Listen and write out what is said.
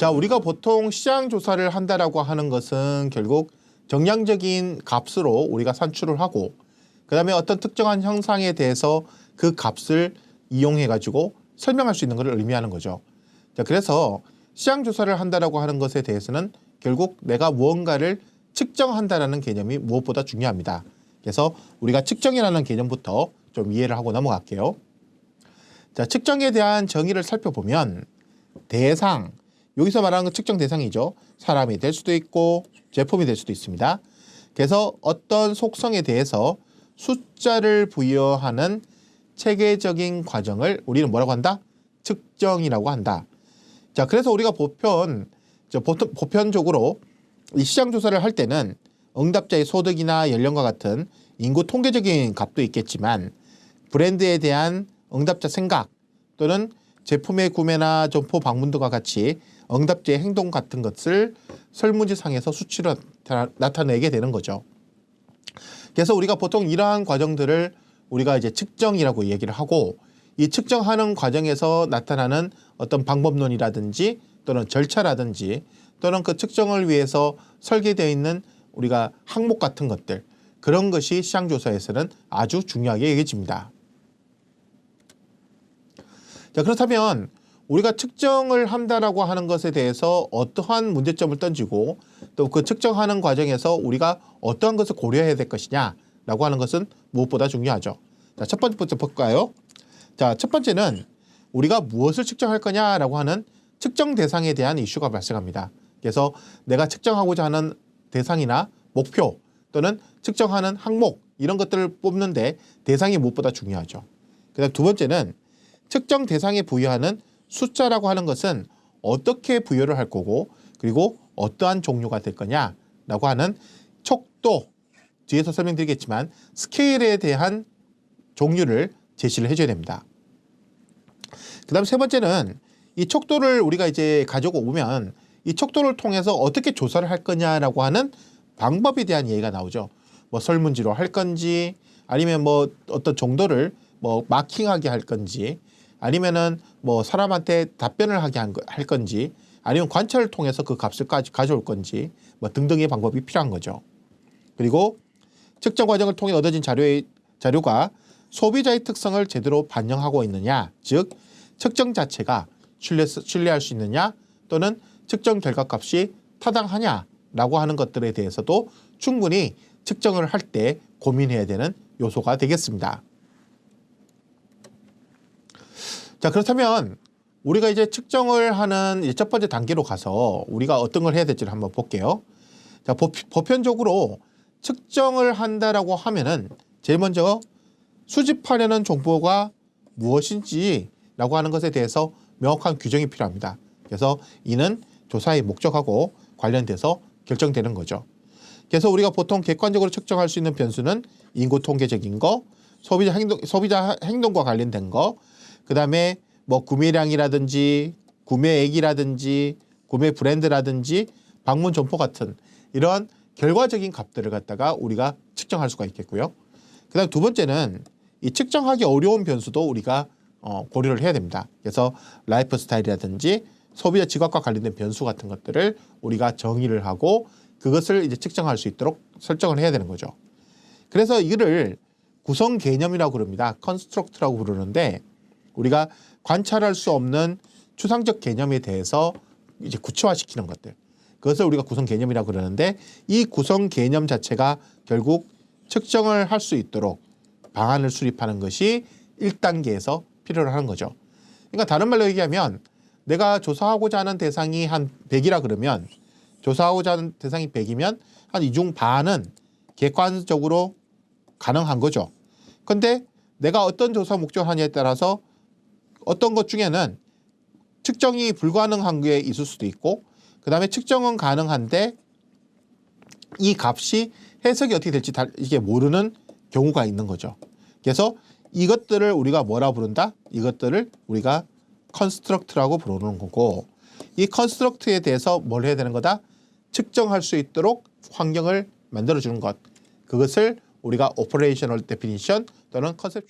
자, 우리가 보통 시장 조사를 한다라고 하는 것은 결국 정량적인 값으로 우리가 산출을 하고 그다음에 어떤 특정한 형상에 대해서 그 값을 이용해 가지고 설명할 수 있는 것을 의미하는 거죠. 자, 그래서 시장 조사를 한다라고 하는 것에 대해서는 결국 내가 무언가를 측정한다라는 개념이 무엇보다 중요합니다. 그래서 우리가 측정이라는 개념부터 좀 이해를 하고 넘어갈게요. 자, 측정에 대한 정의를 살펴보면 대상, 여기서 말하는 건 측정 대상이죠. 사람이 될 수도 있고 제품이 될 수도 있습니다. 그래서 어떤 속성에 대해서 숫자를 부여하는 체계적인 과정을 우리는 뭐라고 한다? 측정이라고 한다. 자, 그래서 우리가 보편적으로 이 시장 조사를 할 때는 응답자의 소득이나 연령과 같은 인구 통계적인 값도 있겠지만 브랜드에 대한 응답자 생각 또는 제품의 구매나 점포 방문 등과 같이 응답자의 행동 같은 것을 설문지상에서 수치로 나타내게 되는 거죠. 그래서 우리가 보통 이러한 과정들을 우리가 이제 측정이라고 얘기를 하고 이 측정하는 과정에서 나타나는 어떤 방법론이라든지 또는 절차라든지 또는 그 측정을 위해서 설계되어 있는 우리가 항목 같은 것들 그런 것이 시장조사에서는 아주 중요하게 여겨집니다. 자, 그렇다면 우리가 측정을 한다라고 하는 것에 대해서 어떠한 문제점을 던지고 또 그 측정하는 과정에서 우리가 어떠한 것을 고려해야 될 것이냐라고 하는 것은 무엇보다 중요하죠. 자, 첫 번째부터 볼까요? 자, 첫 번째는 우리가 무엇을 측정할 거냐라고 하는 측정 대상에 대한 이슈가 발생합니다. 그래서 내가 측정하고자 하는 대상이나 목표 또는 측정하는 항목 이런 것들을 뽑는데 대상이 무엇보다 중요하죠. 그다음 두 번째는 측정 대상에 부여하는 숫자라고 하는 것은 어떻게 부여를 할 거고 그리고 어떠한 종류가 될 거냐라고 하는 척도 뒤에서 설명드리겠지만 스케일에 대한 종류를 제시를 해줘야 됩니다. 그 다음 세 번째는 이 척도를 우리가 이제 가지고 오면 이 척도를 통해서 어떻게 조사를 할 거냐라고 하는 방법에 대한 얘기가 나오죠. 뭐 설문지로 할 건지 아니면 뭐 어떤 정도를 뭐 마킹하게 할 건지 아니면은 뭐 사람한테 답변을 하게 할 건지 아니면 관찰을 통해서 그 값을 가져올 건지 뭐 등등의 방법이 필요한 거죠. 그리고 측정 과정을 통해 얻어진 자료가 소비자의 특성을 제대로 반영하고 있느냐, 즉 측정 자체가 신뢰할 수 있느냐 또는 측정 결과값이 타당하냐라고 하는 것들에 대해서도 충분히 측정을 할 때 고민해야 되는 요소가 되겠습니다. 자, 그렇다면 우리가 이제 측정을 하는 첫 번째 단계로 가서 우리가 어떤 걸 해야 될지를 한번 볼게요. 자, 보편적으로 측정을 한다라고 하면은 제일 먼저 수집하려는 정보가 무엇인지라고 하는 것에 대해서 명확한 규정이 필요합니다. 그래서 이는 조사의 목적하고 관련돼서 결정되는 거죠. 그래서 우리가 보통 객관적으로 측정할 수 있는 변수는 인구 통계적인 거, 소비자 행동과 관련된 거, 그 다음에 뭐 구매량이라든지 구매액이라든지 구매 브랜드라든지 방문 점포 같은 이러한 결과적인 값들을 갖다가 우리가 측정할 수가 있겠고요. 그 다음 두 번째는 이 측정하기 어려운 변수도 우리가 고려를 해야 됩니다. 그래서 라이프 스타일이라든지 소비자 지갑과 관련된 변수 같은 것들을 우리가 정의를 하고 그것을 이제 측정할 수 있도록 설정을 해야 되는 거죠. 그래서 이거를 구성 개념이라고 부릅니다. 컨스트럭트라고 부르는데 우리가 관찰할 수 없는 추상적 개념에 대해서 이제 구체화시키는 것들. 그것을 우리가 구성 개념이라고 그러는데 이 구성 개념 자체가 결국 측정을 할 수 있도록 방안을 수립하는 것이 1단계에서 필요로 하는 거죠. 그러니까 다른 말로 얘기하면 내가 조사하고자 하는 대상이 한 100이라 그러면 조사하고자 하는 대상이 100이면 한 이 중 반은 객관적으로 가능한 거죠. 근데 내가 어떤 조사 목적을 하냐에 따라서 어떤 것 중에는 측정이 불가능한 게 있을 수도 있고 그 다음에 측정은 가능한데 이 값이 해석이 어떻게 될지 이게 모르는 경우가 있는 거죠. 그래서 이것들을 우리가 뭐라 부른다? 이것들을 우리가 컨스트럭트라고 부르는 거고 이 컨스트럭트에 대해서 뭘 해야 되는 거다? 측정할 수 있도록 환경을 만들어주는 것. 그것을 우리가 오퍼레이셔널 데피니션 또는 컨셉